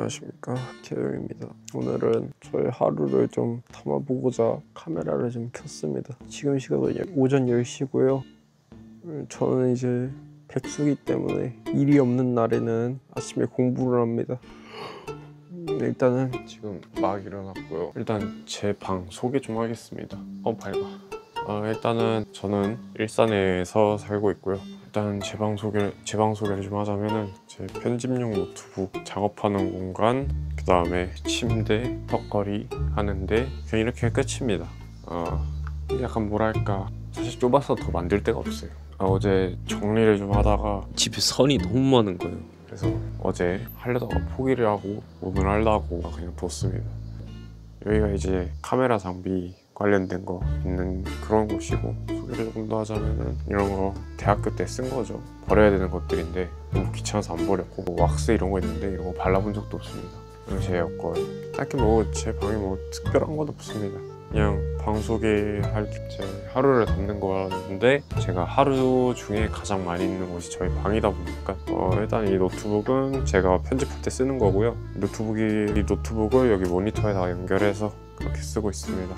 안녕하십니까, 개영입니다. 오늘은 저의 하루를 좀 담아보고자 카메라를 좀 켰습니다. 지금 시각은 오전 10시고요 저는 이제 백수기 때문에 일이 없는 날에는 아침에 공부를 합니다. 일단은 지금 막 일어났고요. 일단 제 방 소개 좀 하겠습니다. 밝아. 일단은 저는 일산에서 살고 있고요. 일단 제 방 소개를 좀 하자면은 제 편집용 노트북, 작업하는 공간, 그 다음에 침대, 턱걸이 하는데 그냥 이렇게 끝입니다. 약간 뭐랄까, 사실 좁아서 더 만들 데가 없어요. 어제 정리를 좀 하다가 집에 선이 너무 많은 거예요. 그래서 어제 하려다가 포기를 하고 오늘 하려고 그냥 뒀습니다. 여기가 이제 카메라 장비 관련된 거 있는 그런 곳이고, 소개를 조금 더 하자면은 이런 거 대학교 때 쓴 거죠. 버려야 되는 것들인데 너무 귀찮아서 안 버렸고, 왁스 이런 거 있는데 이런 거 발라본 적도 없습니다. 그리고 제 에어컨, 딱히 제 방에 특별한 건 없습니다. 그냥 방 소개할 제 하루를 담는 거였는데, 제가 하루 중에 가장 많이 있는 곳이 저희 방이다 보니까 일단 이 노트북은 제가 편집할 때 쓰는 거고요. 이 노트북을 여기 모니터에다 연결해서 그렇게 쓰고 있습니다.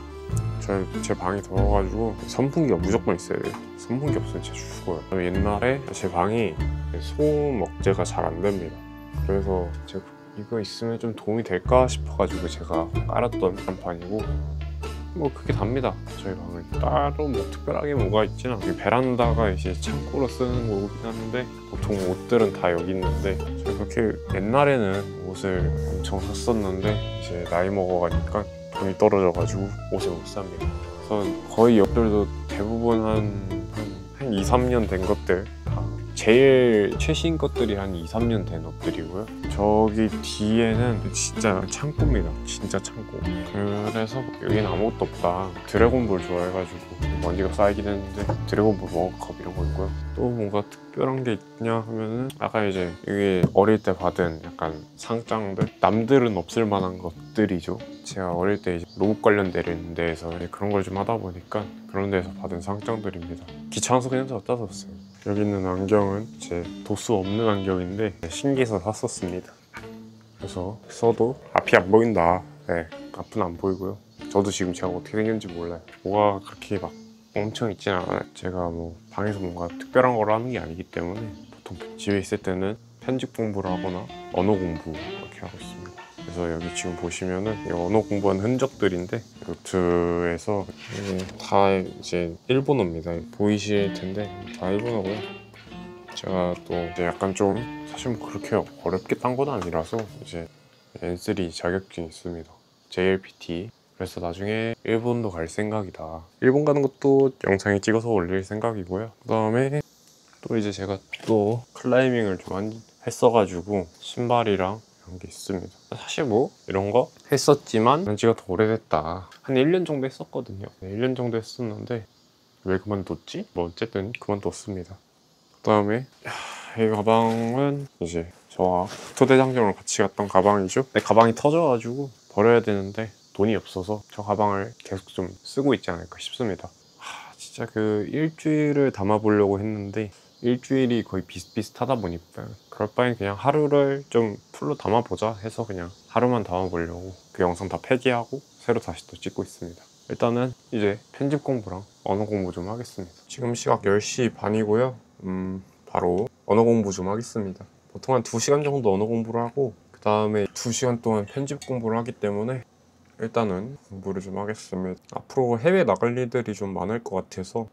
제 방이 더워가지고 선풍기가 무조건 있어야 돼요. 선풍기 없으면 진짜 죽어요. 옛날에 제 방이 소음 억제가 잘 안 됩니다. 그래서 제가 이거 있으면 좀 도움이 될까 싶어가지고 제가 깔았던 간판이고, 그게 답니다. 저희 방은 따로 특별하게 뭐가 있지는 않아요. 베란다가 이제 창고로 쓰는 거긴 한데, 보통 옷들은 다 여기 있는데, 제가 그렇게 옛날에는 옷을 엄청 샀었는데 이제 나이 먹어가니까 돈이 떨어져가지고 옷을 못 삽니다. 그래서 거의 옆들도 대부분 한 2, 3년 된 것들, 제일 최신 것들이 한 2, 3년 된 옷들이고요. 저기 뒤에는 진짜 창고입니다. 진짜 창고. 그래서 여기는 아무것도 없다. 드래곤볼 좋아해가지고 먼지가 쌓이긴 했는데 드래곤볼 머그컵 이런 거 있고요. 또 뭔가 특별한 게 있냐 하면은, 아까 이제 이게 어릴 때 받은 약간 상장들, 남들은 없을 만한 것들이죠. 제가 어릴 때 이제 로봇 관련된 데에서 그런 걸 좀 하다 보니까 그런 데에서 받은 상장들입니다. 귀찮아서 그냥 갖다 뒀어요. 여기 있는 안경은 제 도수 없는 안경인데 신기해서 샀었습니다. 그래서 써도 앞이 안 보인다. 네, 앞은 안 보이고요. 저도 지금 제가 어떻게 생겼는지 몰라요. 뭐가 그렇게 막 엄청 있진 않아요. 제가 방에서 뭔가 특별한 걸 하는 게 아니기 때문에 보통 집에 있을 때는 편집 공부를 하거나 언어 공부 이렇게 하고 있습니다. 그래서 여기 지금 보시면은 이 언어 공부한 흔적들인데, 노트에서 다 이제 일본어입니다. 보이실 텐데 다 일본어고요. 제가 또 이제 약간 좀 사실 그렇게 어렵게 딴 건 아니라서 이제 N3 자격증이 있습니다. JLPT. 그래서 나중에 일본도 갈 생각이다. 일본 가는 것도 영상에 찍어서 올릴 생각이고요. 그 다음에 또 이제 제가 또 클라이밍을 좀 했어가지고 신발이랑 이런 게 있습니다. 사실 이런 거 했었지만 지가 더 오래됐다. 한 1년 정도 했었거든요. 1년 정도 했었는데 왜 그만뒀지? 어쨌든 그만뒀습니다. 그 다음에 이 가방은 이제 저와 국토대장정을 같이 갔던 가방이죠. 내 가방이 터져가지고 버려야 되는데 돈이 없어서 저 가방을 계속 좀 쓰고 있지 않을까 싶습니다. 진짜 일주일을 담아보려고 했는데 일주일이 거의 비슷비슷하다 보니까 그럴 바엔 그냥 하루를 좀 풀로 담아보자 해서 그냥 하루만 담아보려고 그 영상 다 폐기하고 새로 다시 또 찍고 있습니다. 일단은 이제 편집 공부랑 언어 공부 좀 하겠습니다. 지금 시각 10시 반이고요. 바로 언어 공부 좀 하겠습니다. 보통 한 2시간 정도 언어 공부를 하고, 그 다음에 2시간 동안 편집 공부를 하기 때문에 일단은 공부를 좀 하겠습니다. 앞으로 해외 나갈 일들이 좀 많을 것 같아서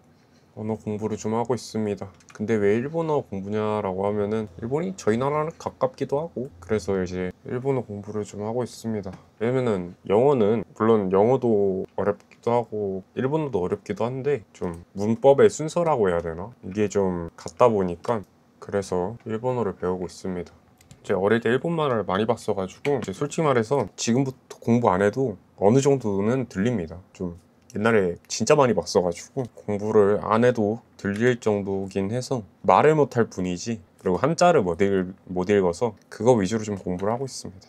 언어 공부를 좀 하고 있습니다. 근데 왜 일본어 공부냐라고 하면은 일본이 저희 나라랑 가깝기도 하고, 그래서 이제 일본어 공부를 좀 하고 있습니다. 왜냐면은 영어는 물론 영어도 어렵기도 하고 일본어도 어렵기도 한데 좀 문법의 순서라고 해야 되나? 이게 좀 같다 보니까 그래서 일본어를 배우고 있습니다. 제가 어릴 때 일본 만화를 많이 봤어가지고 이제 솔직히 말해서 지금부터 공부 안 해도 어느 정도는 들립니다. 좀 옛날에 진짜 많이 봤어가지고 공부를 안 해도 들릴 정도긴 해서 말을 못할 뿐이지, 그리고 한자를 못 읽어서 그거 위주로 좀 공부를 하고 있습니다.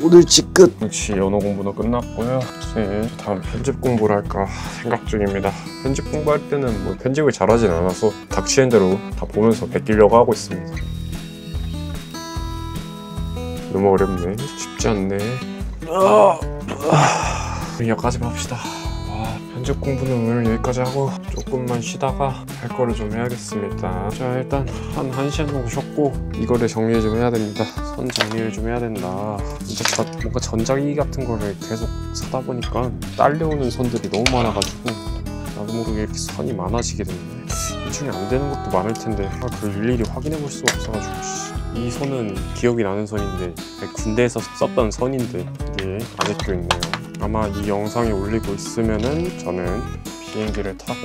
오늘치 끝! 역시 연어 공부도 끝났고요. 이제 다음 편집 공부를 할까 생각 중입니다. 편집 공부할 때는 뭐 편집을 잘하진 않아서 닥치는 대로 다 보면서 베끼려고 하고 있습니다. 너무 어렵네. 쉽지 않네. 여기까지 봅시다. 편집 공부는 오늘 여기까지 하고 조금만 쉬다가 할 거를 좀 해야겠습니다. 자, 일단 한 1시간 정도 쉬었고 이거를 정리 좀 해야 됩니다. 선 정리를 좀 해야 된다. 진짜 뭔가 전자기기 같은 거를 계속 사다 보니까 딸려오는 선들이 너무 많아가지고 나도 모르게 이렇게 선이 많아지게 됐네. 이 중에 안 되는 것도 많을 텐데 그걸 일일이 확인해 볼 수가 없어가지고 이 선은 기억이 나는 선인데 군대에서 썼던 선인데 이게 아직도 있네요. 아마 이 영상이 올리고 있으면은 저는 비행기를 타고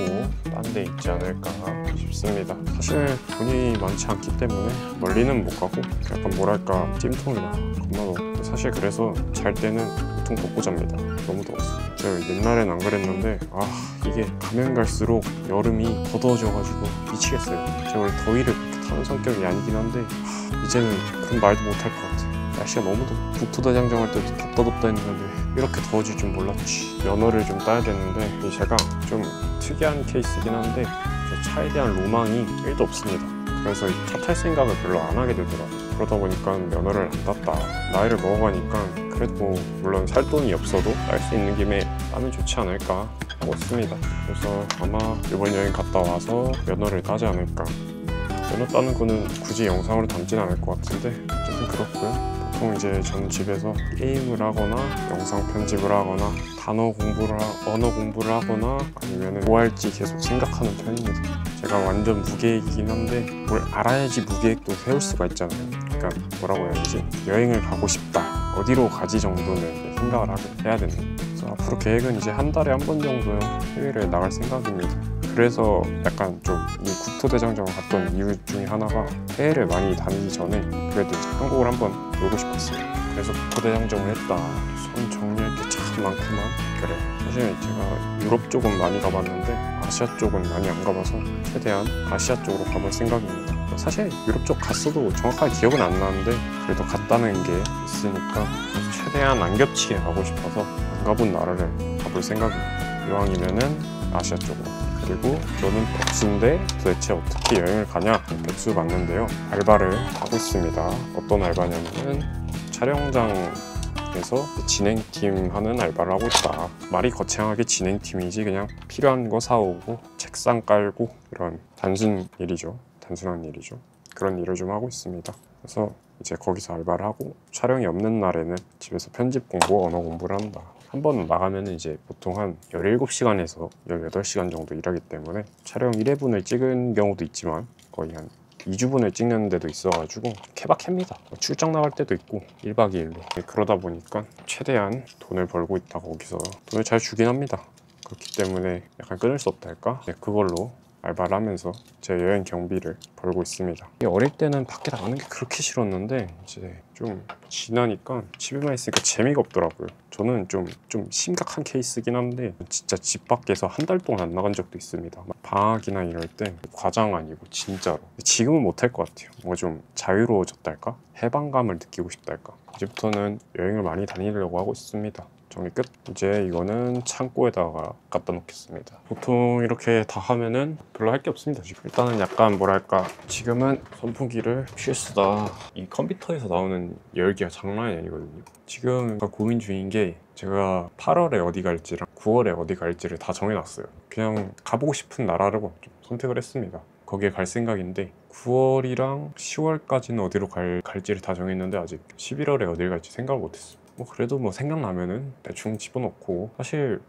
딴 데 있지 않을까 싶습니다. 사실 돈이 많지 않기 때문에 멀리는 못 가고 약간 뭐랄까 찜통이나 겁나도 사실 그래서 잘 때는 보통 벗고 잡니다. 너무 더워서. 제가 옛날엔 안 그랬는데 이게 가면 갈수록 여름이 더 더워져가지고 미치겠어요. 제가 원래 더위를 그렇게 타는 성격이 아니긴 한데 이제는 그런 말도 못 할 것 같아요. 날씨가 너무 덥고 국토대장정 할 때도 덥다 했는데 이렇게 더워질 줄 몰랐지. 면허를 좀 따야 되는데 제가 좀 특이한 케이스이긴 한데 제 차에 대한 로망이 1도 없습니다. 그래서 차 탈 생각을 별로 안 하게 되더라고요. 그러다 보니까 면허를 안 땄다. 나이를 먹어가니까 그래도 뭐 물론 살 돈이 없어도 딸 수 있는 김에 따면 좋지 않을까 하고 있습니다. 그래서 아마 이번 여행 갔다 와서 면허를 따지 않을까. 면허 따는 거는 굳이 영상으로 담진 않을 것 같은데 어쨌든 그렇고요. 보통 이제 저는 집에서 게임을 하거나 영상 편집을 하거나 언어 공부를 하거나 아니면 뭐 할지 계속 생각하는 편입니다. 제가 완전 무계획이긴 한데 뭘 알아야지 무계획도 세울 수가 있잖아요. 그러니까 뭐라고 해야 되지? 여행을 가고 싶다. 어디로 가지 정도는 생각을 해야 되는 거예요. 그래서 앞으로 계획은 이제 한 달에 한 번 정도요. 해외를 나갈 생각입니다. 그래서 약간 좀 이 국토대장정을 갔던 이유 중에 하나가 해외를 많이 다니기 전에 그래도 한국을 한번 놀고 싶었어요. 그래서 국토대장정을 했다. 선 정리할 게 참 많구만. 그래. 사실 제가 유럽 쪽은 많이 가봤는데 아시아 쪽은 많이 안 가봐서 최대한 아시아 쪽으로 가볼 생각입니다. 사실 유럽 쪽 갔어도 정확하게 기억은 안 나는데 그래도 갔다는 게 있으니까 최대한 안 겹치게 가고 싶어서 안 가본 나라를 가볼 생각입니다. 이왕이면은 아시아 쪽으로. 그리고 저는 백수인데 도대체 어떻게 여행을 가냐? 백수 맞는데요. 알바를 하고 있습니다. 어떤 알바냐면은 촬영장에서 진행팀 하는 알바를 하고 있다. 말이 거창하게 진행팀이지 그냥 필요한 거 사오고 책상 깔고 이런 단순한 일이죠. 그런 일을 좀 하고 있습니다. 그래서 이제 거기서 알바를 하고 촬영이 없는 날에는 집에서 편집 공부, 언어 공부를 한다. 한 번 나가면 이제 보통 한 17시간에서 18시간 정도 일하기 때문에 촬영 1회분을 찍은 경우도 있지만 거의 한 2주분을 찍는 데도 있어가지고 케바케입니다. 출장 나갈 때도 있고 1박 2일로 그러다 보니까 최대한 돈을 벌고 있다. 거기서 돈을 잘 주긴 합니다. 그렇기 때문에 약간 끊을 수 없다 할까? 그걸로 알바를 하면서 제 여행 경비를 벌고 있습니다. 어릴 때는 밖에 나가는 게 그렇게 싫었는데 이제 좀 지나니까 집에만 있으니까 재미가 없더라고요. 저는 좀 심각한 케이스긴 한데 진짜 집 밖에서 한 달 동안 안 나간 적도 있습니다. 방학이나 이럴 때 과장 아니고 진짜로. 지금은 못할 것 같아요. 뭔가 좀 자유로워졌다 할까? 해방감을 느끼고 싶다 할까? 이제부터는 여행을 많이 다니려고 하고 있습니다. 정리 끝. 이제 이거는 창고에다가 갖다 놓겠습니다. 보통 이렇게 다 하면은 별로 할 게 없습니다. 지금 일단은 약간 뭐랄까 지금은 선풍기를 필수다. 이 컴퓨터에서 나오는 열기가 장난이 아니거든요. 지금 고민 중인 게 제가 8월에 어디 갈지랑 9월에 어디 갈지를 다 정해놨어요. 그냥 가보고 싶은 나라를 좀 선택을 했습니다. 거기에 갈 생각인데 9월이랑 10월까지는 어디로 갈지를 다 정했는데 아직 11월에 어딜 갈지 생각을 못했어요. 그래도 생각나면은 대충 집어넣고 사실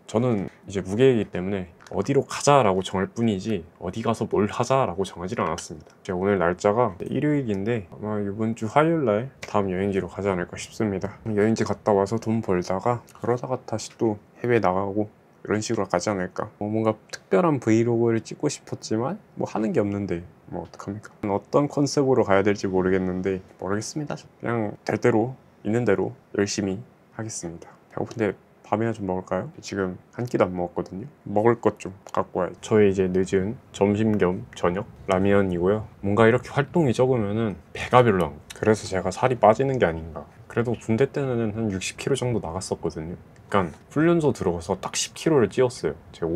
저는 이제 무계획이기 때문에 어디로 가자라고 정할 뿐이지 어디 가서 뭘 하자라고 정하지는 않았습니다. 제가 오늘 날짜가 일요일인데 아마 이번 주 화요일날 다음 여행지로 가지 않을까 싶습니다. 여행지 갔다 와서 돈 벌다가 그러다가 다시 또 해외 나가고 이런 식으로 가지 않을까. 뭔가 특별한 브이로그를 찍고 싶었지만 하는 게 없는데 어떡합니까. 어떤 컨셉으로 가야 될지 모르겠습니다. 그냥 될 대로 있는 대로 열심히 하겠습니다. 배고픈데 밥이나 좀 먹을까요? 지금 한 끼도 안 먹었거든요. 먹을 것 좀 갖고 와요. 저의 이제 늦은 점심 겸 저녁 라면이고요. 뭔가 이렇게 활동이 적으면은 배가 별로 안 고파요. 그래서 제가 살이 빠지는 게 아닌가. 그래도 군대 때는 한 60kg 정도 나갔었거든요. 그러니까 훈련소 들어가서 딱 10kg를 찌웠어요. 제가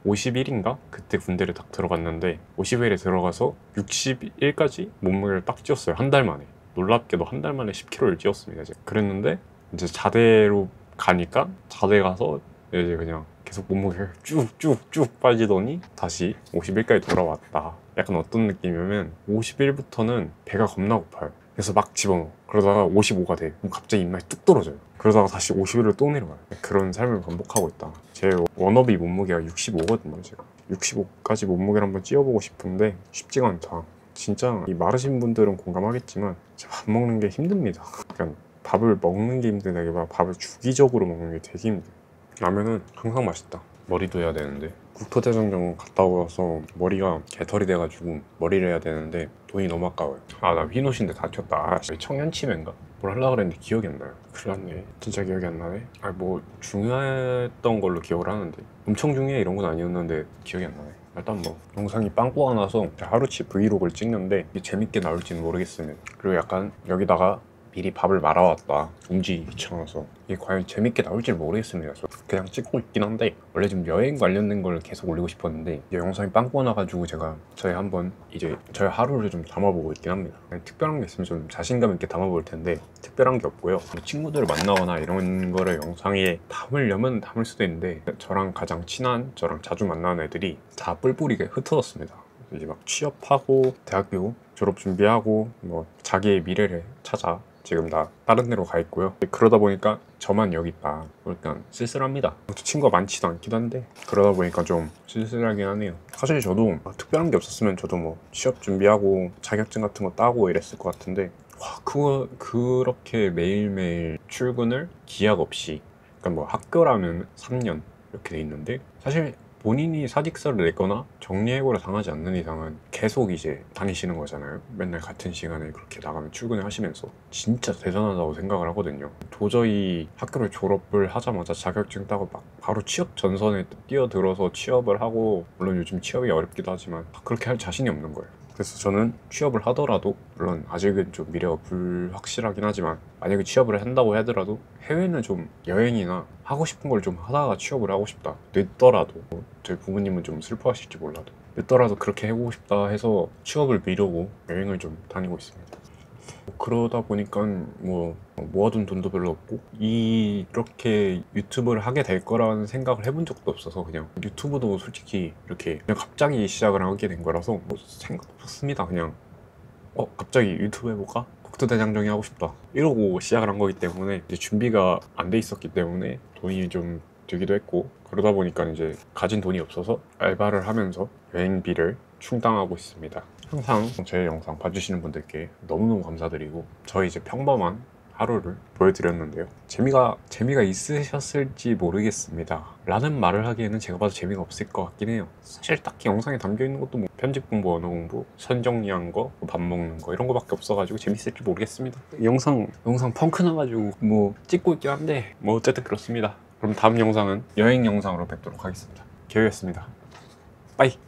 50일인가? 그때 군대를 딱 들어갔는데 50일에 들어가서 60일까지 몸무게를 딱 찌웠어요. 한 달 만에. 놀랍게도 한 달 만에 10kg를 찌웠습니다. 이제. 그랬는데 이제 자대로 가니까 자대 가서 이제 그냥 계속 몸무게가 쭉쭉쭉 빠지더니 다시 50일까지 돌아왔다. 약간 어떤 느낌이냐면 50일부터는 배가 겁나 고파요. 그래서 막 집어넣어. 그러다가 55가 돼. 그럼 갑자기 입맛이 뚝 떨어져요. 그러다가 다시 51을 또 내려가요. 그런 삶을 반복하고 있다. 제 워너비 몸무게가 65거든요. 제가 65까지 몸무게를 한번 찌워보고 싶은데 쉽지가 않다. 진짜 이 마르신 분들은 공감하겠지만 밥 먹는 게 힘듭니다. 그냥 밥을 먹는 게 힘들다기보다 밥을 주기적으로 먹는 게 되게 힘들어요. 라면은 항상 맛있다. 머리도 해야 되는데 국토대장정 갔다 와서 머리가 개털이 돼가지고 머리를 해야 되는데 돈이 너무 아까워요. 아, 나 흰옷인데 다쳤다. 청년치매인가? 뭘 하려고 그랬는데 기억이 안 나요. 큰일 났네. 진짜 기억이 안 나네. 아, 뭐 중요했던 걸로 기억을 하는데 엄청 중요해 이런 건 아니었는데 기억이 안 나네. 일단 뭐 영상이 빵꾸가 나서 하루치 브이로그를 찍는데 이게 재밌게 나올지는 모르겠습니다. 그리고 약간 여기다가 미리 밥을 말아왔다. 움직이기 귀찮아서 이게 과연 재밌게 나올지 모르겠습니다. 그냥 찍고 있긴 한데 원래 좀 여행 관련된 걸 계속 올리고 싶었는데 이제 영상이 빵꾸가 나가지고 제가 저희 한번 이제 저희 하루를 좀 담아보고 있긴 합니다. 특별한 게 있으면 좀 자신감 있게 담아볼 텐데 특별한 게 없고요. 친구들을 만나거나 이런 거를 영상에 담으려면 담을 수도 있는데 저랑 가장 친한, 저랑 자주 만나는 애들이 다 뿔뿔이게 흩어졌습니다. 이제 막 취업하고 대학교 졸업 준비하고 뭐 자기의 미래를 찾아 지금 다 다른 데로 가 있고요. 그러다 보니까 저만 여기 있다. 그러니까 쓸쓸합니다. 친구가 많지도 않긴 한데 그러다 보니까 좀 쓸쓸하긴 하네요. 사실 저도 특별한 게 없었으면 저도 뭐 취업 준비하고 자격증 같은 거 따고 이랬을 것 같은데 와, 그렇게 매일매일 출근을 기약 없이 그러니까 뭐 학교라면 3년 이렇게 돼 있는데 사실 본인이 사직서를 내거나 정리해고를 당하지 않는 이상은 계속 이제 다니시는 거잖아요. 맨날 같은 시간에 그렇게 나가면 출근을 하시면서 진짜 대단하다고 생각을 하거든요. 도저히 학교를 졸업을 하자마자 자격증 따고 막 바로 취업 전선에 뛰어들어서 취업을 하고 물론 요즘 취업이 어렵기도 하지만 그렇게 할 자신이 없는 거예요. 그래서 저는 취업을 하더라도 물론 아직은 좀 미래가 불확실하긴 하지만 만약에 취업을 한다고 하더라도 해외는 좀 여행이나 하고 싶은 걸 좀 하다가 취업을 하고 싶다. 늦더라도 저희 부모님은 좀 슬퍼하실지 몰라도 늦더라도 그렇게 해보고 싶다 해서 취업을 미루고 여행을 좀 다니고 있습니다. 그러다 보니까 뭐 모아둔 돈도 별로 없고 이렇게 유튜브를 하게 될 거라는 생각을 해본 적도 없어서 그냥 유튜브도 솔직히 이렇게 그냥 갑자기 시작을 하게 된 거라서 뭐 생각 없었습니다. 그냥 갑자기 유튜브 해볼까? 국토대장정이 하고 싶다 이러고 시작을 한 거기 때문에 이제 준비가 안 돼 있었기 때문에 돈이 좀 들기도 했고 그러다 보니까 이제 가진 돈이 없어서 알바를 하면서 여행비를 충당하고 있습니다. 항상 제 영상 봐주시는 분들께 너무너무 감사드리고 저희 이제 평범한 하루를 보여드렸는데요. 재미가 있으셨을지 모르겠습니다. 라는 말을 하기에는 제가 봐도 재미가 없을 것 같긴 해요. 사실 딱히 영상에 담겨있는 것도 뭐 편집 공부, 언어 공부, 선 정리한 거, 밥 먹는 거 이런 거밖에 없어가지고 재밌을지 모르겠습니다. 영상 펑크 나가지고 뭐 찍고 있긴 한데 뭐 어쨌든 그렇습니다. 그럼 다음 영상은 여행 영상으로 뵙도록 하겠습니다. 개우였습니다. 빠이.